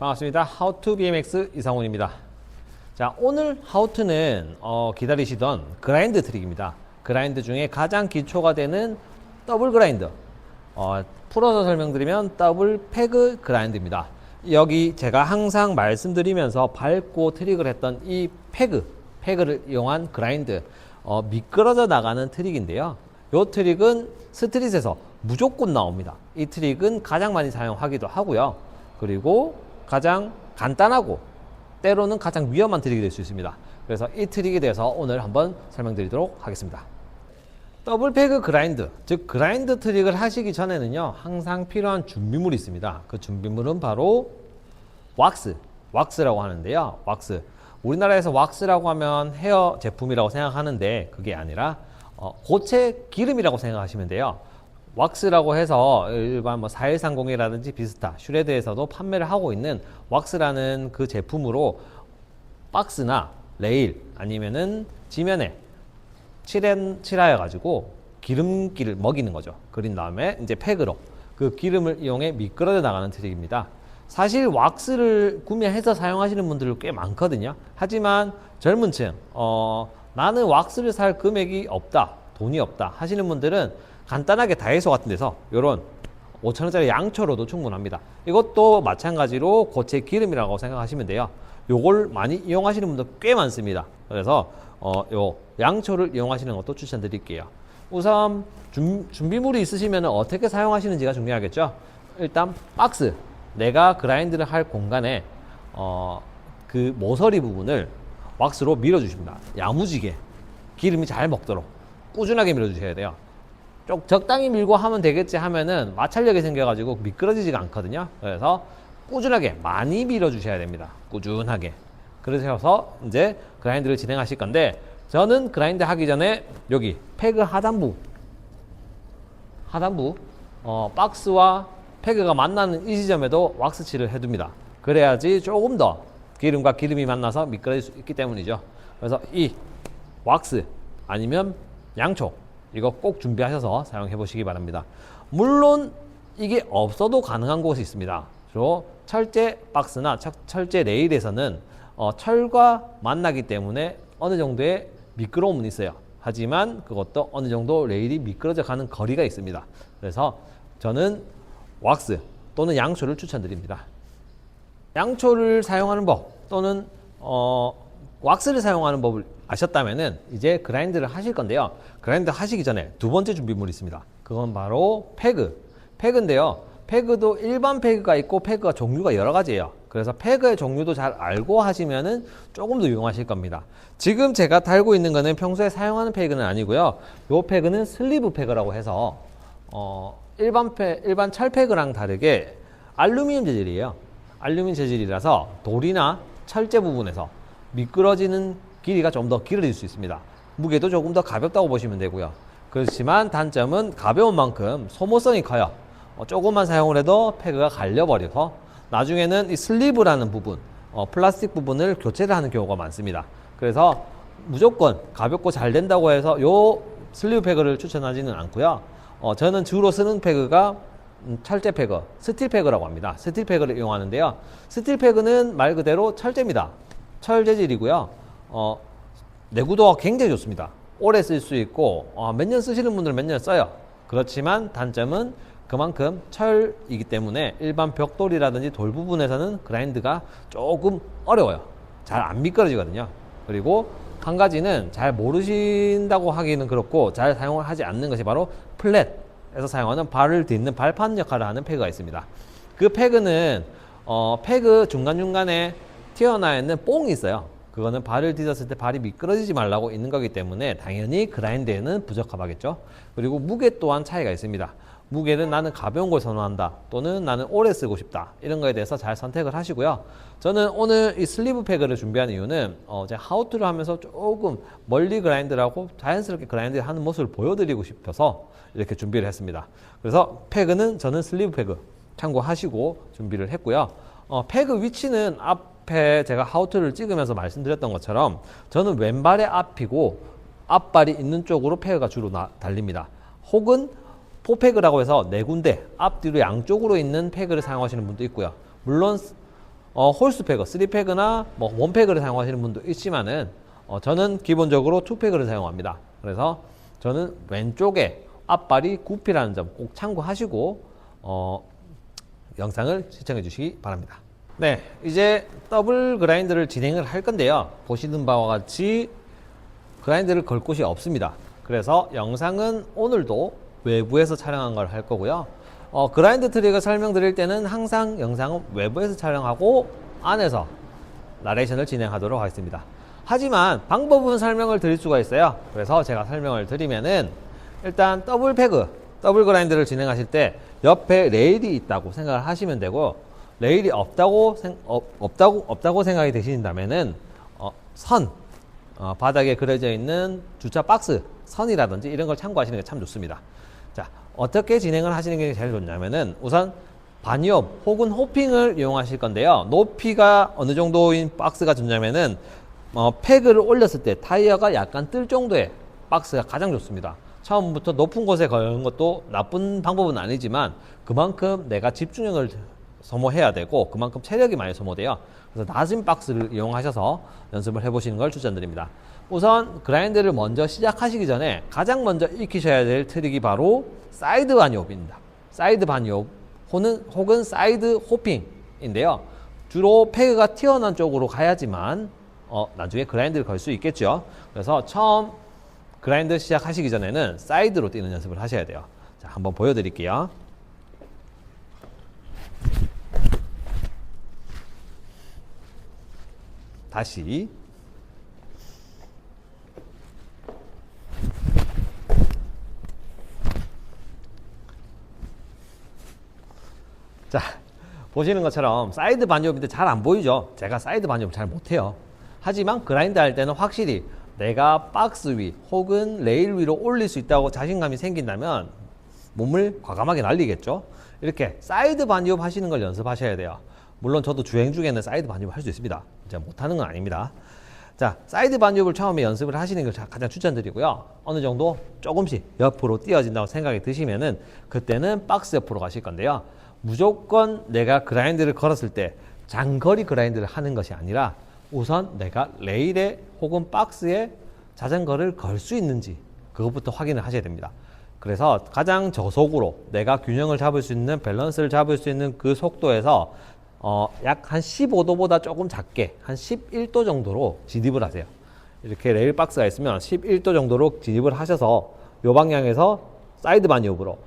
반갑습니다. How to BMX 이상훈입니다. 자, 오늘 How to는 기다리시던 그라인드 트릭입니다. 그라인드 중에 가장 기초가 되는 더블 그라인드. 풀어서 설명드리면 더블 페그 그라인드입니다. 여기 제가 항상 말씀드리면서 밟고 트릭을 했던 이 페그를 이용한 그라인드, 미끄러져 나가는 트릭인데요. 이 트릭은 스트릿에서 무조건 나옵니다. 이 트릭은 가장 많이 사용하기도 하고요. 그리고 가장 간단하고 때로는 가장 위험한 트릭이 될 수 있습니다. 그래서 이 트릭에 대해서 오늘 한번 설명드리도록 하겠습니다. 더블 페그 그라인드, 즉 그라인드 트릭을 하시기 전에는요, 항상 필요한 준비물이 있습니다. 그 준비물은 바로 왁스라고 하는데요. 왁스. 우리나라에서 왁스라고 하면 헤어 제품이라고 생각하는데 그게 아니라 고체 기름이라고 생각하시면 돼요. 왁스라고 해서 일반 4130이라든지 비스타, 슈레드에서도 판매를 하고 있는 왁스라는 그 제품으로 박스나 레일 아니면은 지면에 칠하여 가지고 기름기를 먹이는 거죠. 그린 다음에 이제 팩으로 그 기름을 이용해 미끄러져 나가는 트릭입니다. 사실 왁스를 구매해서 사용하시는 분들 꽤 많거든요. 하지만 젊은 층, 나는 왁스를 살 금액이 없다, 돈이 없다 하시는 분들은 간단하게 다이소 같은 데서 이런 5,000원짜리 양초로도 충분합니다. 이것도 마찬가지로 고체 기름이라고 생각하시면 돼요. 요걸 많이 이용하시는 분들 꽤 많습니다. 그래서 요 양초를 이용하시는 것도 추천드릴게요. 우선 준비물이 있으시면 어떻게 사용하시는지가 중요하겠죠. 일단 박스, 내가 그라인드를 할 공간에 그 모서리 부분을 왁스로 밀어주십니다. 야무지게 기름이 잘 먹도록 꾸준하게 밀어주셔야 돼요. 좀 적당히 밀고 하면 되겠지 하면은 마찰력이 생겨가지고 미끄러지지가 않거든요. 그래서 꾸준하게 많이 밀어주셔야 됩니다. 꾸준하게. 그러셔서 이제 그라인드를 진행하실 건데, 저는 그라인드 하기 전에 여기 페그 하단부 박스와 페그가 만나는 이 지점에도 왁스칠을 해둡니다. 그래야지 조금 더 기름과 기름이 만나서 미끄러질 수 있기 때문이죠. 그래서 이 왁스 아니면 양초, 이거 꼭 준비하셔서 사용해 보시기 바랍니다. 물론 이게 없어도 가능한 곳이 있습니다. 주로 철제 박스나 철제 레일에서는 철과 만나기 때문에 어느 정도의 미끄러움은 있어요. 하지만 그것도 어느 정도 레일이 미끄러져 가는 거리가 있습니다. 그래서 저는 왁스 또는 양초를 추천드립니다. 양초를 사용하는 법 또는 왁스를 사용하는 법을 아셨다면은 이제 그라인드를 하실 건데요. 그라인드 하시기 전에 두 번째 준비물이 있습니다. 그건 바로 페그인데요. 페그도 일반 페그가 있고 페그가 종류가 여러 가지예요. 그래서 페그의 종류도 잘 알고 하시면은 조금 더 유용하실 겁니다. 지금 제가 달고 있는 거는 평소에 사용하는 페그는 아니고요. 이 페그는 슬리브 페그라고 해서 일반 철 페그랑 다르게 알루미늄 재질이에요. 알루미늄 재질이라서 돌이나 철제 부분에서 미끄러지는 길이가 좀 더 길어질 수 있습니다. 무게도 조금 더 가볍다고 보시면 되고요. 그렇지만 단점은 가벼운 만큼 소모성이 커요. 조금만 사용을 해도 페그가 갈려버려서 나중에는 이 슬리브라는 부분, 플라스틱 부분을 교체를 하는 경우가 많습니다. 그래서 무조건 가볍고 잘 된다고 해서 요 슬리브 페그를 추천하지는 않고요. 저는 주로 쓰는 페그가 철제 페그, 스틸 페그라고 합니다. 스틸 페그를 이용하는데요. 스틸 페그는 말 그대로 철제입니다. 철 재질이고요. 내구도가 굉장히 좋습니다. 오래 쓸 수 있고 몇 년 쓰시는 분들은 몇 년 써요. 그렇지만 단점은 그만큼 철이기 때문에 일반 벽돌이라든지 돌 부분에서는 그라인드가 조금 어려워요. 잘 안 미끄러지거든요. 그리고 한 가지는 잘 모르신다고 하기는 그렇고 잘 사용을 하지 않는 것이 바로 플랫에서 사용하는 발을 딛는 발판 역할을 하는 페그가 있습니다. 그 페그는 페그 중간중간에 튀어나와 있는 뽕이 있어요. 그거는 발을 디뎠을 때 발이 미끄러지지 말라고 있는 거기 때문에 당연히 그라인드에는 부적합하겠죠. 그리고 무게 또한 차이가 있습니다. 무게는 나는 가벼운 걸 선호한다 또는 나는 오래 쓰고 싶다, 이런 거에 대해서 잘 선택을 하시고요. 저는 오늘 이 슬리브 페그를 준비한 이유는 제가 하우투를 하면서 조금 멀리 그라인드라고 자연스럽게 그라인드를 하는 모습을 보여드리고 싶어서 이렇게 준비를 했습니다. 그래서 페그는 저는 슬리브 페그 참고하시고 준비를 했고요. 페그 위치는 앞에 제가 하우투를 찍으면서 말씀드렸던 것처럼 저는 왼발의 앞이고 앞발이 있는 쪽으로 페그가 주로 달립니다. 혹은 포페그라고 해서 네 군데 앞뒤로 양쪽으로 있는 페그를 사용하시는 분도 있고요. 물론 홀스 패그, 3패그나 뭐 1패그를 사용하시는 분도 있지만은 저는 기본적으로 2패그를 사용합니다. 그래서 저는 왼쪽에 앞발이 굽히라는 점 꼭 참고하시고 영상을 시청해 주시기 바랍니다. 네, 이제 더블 그라인드를 진행을 할 건데요. 보시는 바와 같이 그라인드를 걸 곳이 없습니다. 그래서 영상은 오늘도 외부에서 촬영한 걸 할 거고요. 그라인드 트릭을 설명드릴 때는 항상 영상은 외부에서 촬영하고 안에서 나레이션을 진행하도록 하겠습니다. 하지만 방법은 설명을 드릴 수가 있어요. 그래서 제가 설명을 드리면은 일단 더블 패그, 더블 그라인드를 진행하실 때 옆에 레일이 있다고 생각을 하시면 되고, 레일이 없다고 생각이 되신다면은 바닥에 그려져 있는 주차 박스 선이라든지 이런 걸 참고하시는 게 참 좋습니다. 자, 어떻게 진행을 하시는 게 제일 좋냐면은 우선 반이업 혹은 호핑을 이용하실 건데요. 높이가 어느 정도인 박스가 좋냐면은 패그를 올렸을 때 타이어가 약간 뜰 정도의 박스가 가장 좋습니다. 처음부터 높은 곳에 거는 것도 나쁜 방법은 아니지만 그만큼 내가 집중력을 소모해야 되고 그만큼 체력이 많이 소모돼요. 그래서 낮은 박스를 이용하셔서 연습을 해보시는 걸 추천드립니다. 우선 그라인드를 먼저 시작하시기 전에 가장 먼저 익히셔야 될 트릭이 바로 사이드 반이옵입니다. 사이드 반이옵 혹은 사이드 호핑인데요. 주로 패그가 튀어나온 쪽으로 가야지만 나중에 그라인드를 걸 수 있겠죠. 그래서 처음 그라인드 시작하시기 전에는 사이드로 뛰는 연습을 하셔야 돼요. 자, 한번 보여드릴게요. 다시. 자, 보시는 것처럼 사이드 반이업인데 잘 안 보이죠? 제가 사이드 반이업 잘 못해요. 하지만 그라인드 할 때는 확실히 내가 박스 위 혹은 레일 위로 올릴 수 있다고 자신감이 생긴다면 몸을 과감하게 날리겠죠. 이렇게 사이드 반이업 하시는 걸 연습하셔야 돼요. 물론 저도 주행 중에는 사이드 반이업 할 수 있습니다. 제가 못하는 건 아닙니다. 자, 사이드 반이업을 처음에 연습을 하시는 걸 가장 추천드리고요. 어느 정도 조금씩 옆으로 띄어진다고 생각이 드시면은 그때는 박스 옆으로 가실 건데요. 무조건 내가 그라인드를 걸었을 때 장거리 그라인드를 하는 것이 아니라 우선 내가 레일에 혹은 박스에 자전거를 걸 수 있는지 그것부터 확인을 하셔야 됩니다. 그래서 가장 저속으로 내가 균형을 잡을 수 있는, 밸런스를 잡을 수 있는 그 속도에서 약 한 15도보다 조금 작게 한 11도 정도로 진입을 하세요. 이렇게 레일 박스가 있으면 11도 정도로 진입을 하셔서 이 방향에서 사이드 반이업으로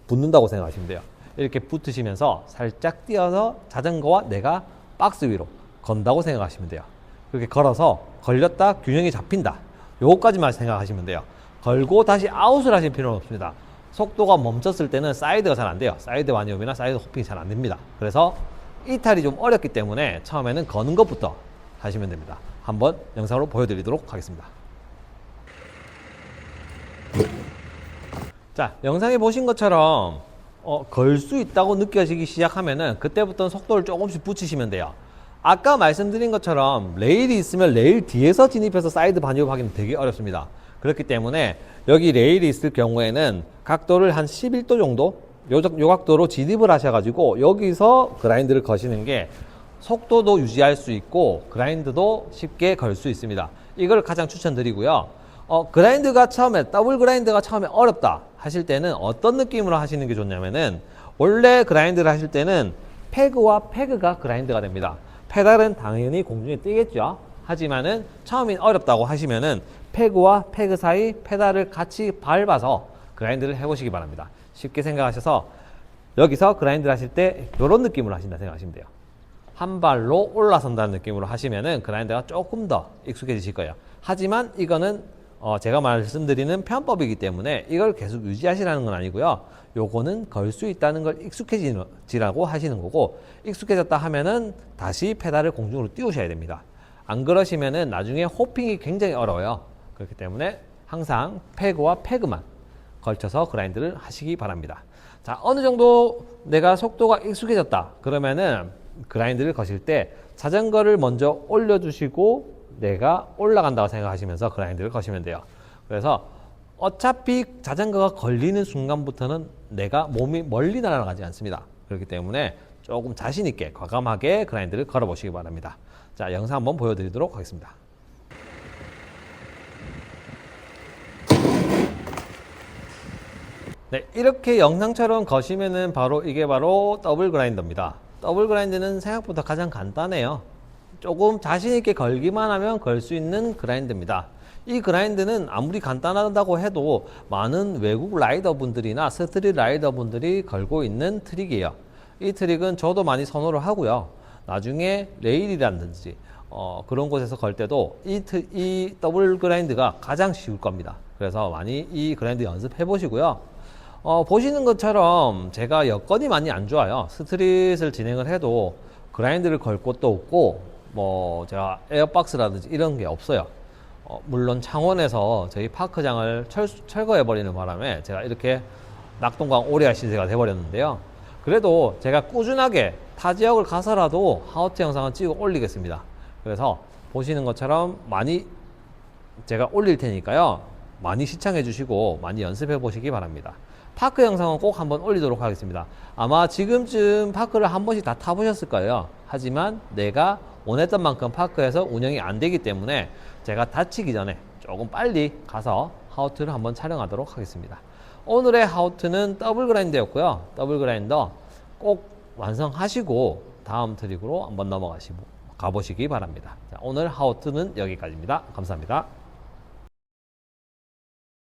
붙는다고 생각하시면 돼요. 이렇게 붙으시면서 살짝 뛰어서 자전거와 내가 박스 위로 건다고 생각하시면 돼요. 그렇게 걸어서 걸렸다 균형이 잡힌다, 요거까지만 생각하시면 돼요. 걸고 다시 아웃을 하실 필요는 없습니다. 속도가 멈췄을 때는 사이드가 잘 안 돼요. 사이드 반이업이나 사이드 호핑이 잘 안 됩니다. 그래서 이탈이 좀 어렵기 때문에 처음에는 거는 것부터 하시면 됩니다. 한번 영상으로 보여드리도록 하겠습니다. 자, 영상에 보신 것처럼 걸 수 있다고 느껴지기 시작하면은 그때부터는 속도를 조금씩 붙이시면 돼요. 아까 말씀드린 것처럼 레일이 있으면 레일 뒤에서 진입해서 사이드 반이업 하기는 되게 어렵습니다. 그렇기 때문에 여기 레일이 있을 경우에는 각도를 한 11도 정도 요 각도로 진입을 하셔가지고 여기서 그라인드를 거시는 게 속도도 유지할 수 있고 그라인드도 쉽게 걸 수 있습니다. 이걸 가장 추천드리고요. 그라인드가 처음에 더블 그라인드가 처음에 어렵다 하실 때는 어떤 느낌으로 하시는 게 좋냐면은 원래 그라인드를 하실 때는 패그와 패그가 그라인드가 됩니다. 페달은 당연히 공중에 뜨겠죠. 하지만은 처음엔 어렵다고 하시면은 패그와 패그 사이 페달을 같이 밟아서 그라인드를 해보시기 바랍니다. 쉽게 생각하셔서 여기서 그라인드를 하실 때 이런 느낌으로 하신다 생각하시면 돼요. 한 발로 올라선다는 느낌으로 하시면은 그라인드가 조금 더 익숙해지실 거예요. 하지만 이거는 제가 말씀드리는 편법이기 때문에 이걸 계속 유지하시라는 건 아니고요. 요거는 걸 수 있다는 걸 익숙해지라고 하시는 거고, 익숙해졌다 하면은 다시 페달을 공중으로 띄우셔야 됩니다. 안 그러시면은 나중에 호핑이 굉장히 어려워요. 그렇기 때문에 항상 패그와 패그만 걸쳐서 그라인드를 하시기 바랍니다. 자, 어느 정도 내가 속도가 익숙해졌다 그러면은 그라인드를 거실 때 자전거를 먼저 올려주시고 내가 올라간다고 생각하시면서 그라인드를 거시면 돼요. 그래서 어차피 자전거가 걸리는 순간부터는 내가 몸이 멀리 날아가지 않습니다. 그렇기 때문에 조금 자신 있게 과감하게 그라인드를 걸어 보시기 바랍니다. 자, 영상 한번 보여드리도록 하겠습니다. 네, 이렇게 영상처럼 거시면은 이게 바로 더블 그라인더입니다. 더블 그라인드는 생각보다 가장 간단해요. 조금 자신 있게 걸기만 하면 걸 수 있는 그라인드입니다. 이 그라인드는 아무리 간단하다고 해도 많은 외국 라이더 분들이나 스트릿 라이더 분들이 걸고 있는 트릭이에요. 이 트릭은 저도 많이 선호를 하고요. 나중에 레일이라든지 그런 곳에서 걸 때도 이 더블 그라인드가 가장 쉬울 겁니다. 그래서 많이 이 그라인드 연습해 보시고요. 보시는 것처럼 제가 여건이 많이 안 좋아요. 스트릿을 진행을 해도 그라인드를 걸 곳도 없고 뭐 제가 에어박스라든지 이런 게 없어요. 물론 창원에서 저희 파크장을 철거해 버리는 바람에 제가 이렇게 낙동강 오리알 신세가 돼 버렸는데요. 그래도 제가 꾸준하게 타 지역을 가서라도 하우트 영상을 찍어 올리겠습니다. 그래서 보시는 것처럼 많이 제가 올릴 테니까요. 많이 시청해 주시고 많이 연습해 보시기 바랍니다. 파크 영상은 꼭 한번 올리도록 하겠습니다. 아마 지금쯤 파크를 한 번씩 다 타보셨을 거예요. 하지만 내가 원했던 만큼 파크에서 운영이 안 되기 때문에 제가 다치기 전에 조금 빨리 가서 하우트를 한번 촬영하도록 하겠습니다. 오늘의 하우트는 더블 그라인더였고요. 더블 그라인더 꼭 완성하시고 다음 트릭으로 한번 가보시기 바랍니다. 자, 오늘 하우트는 여기까지입니다. 감사합니다.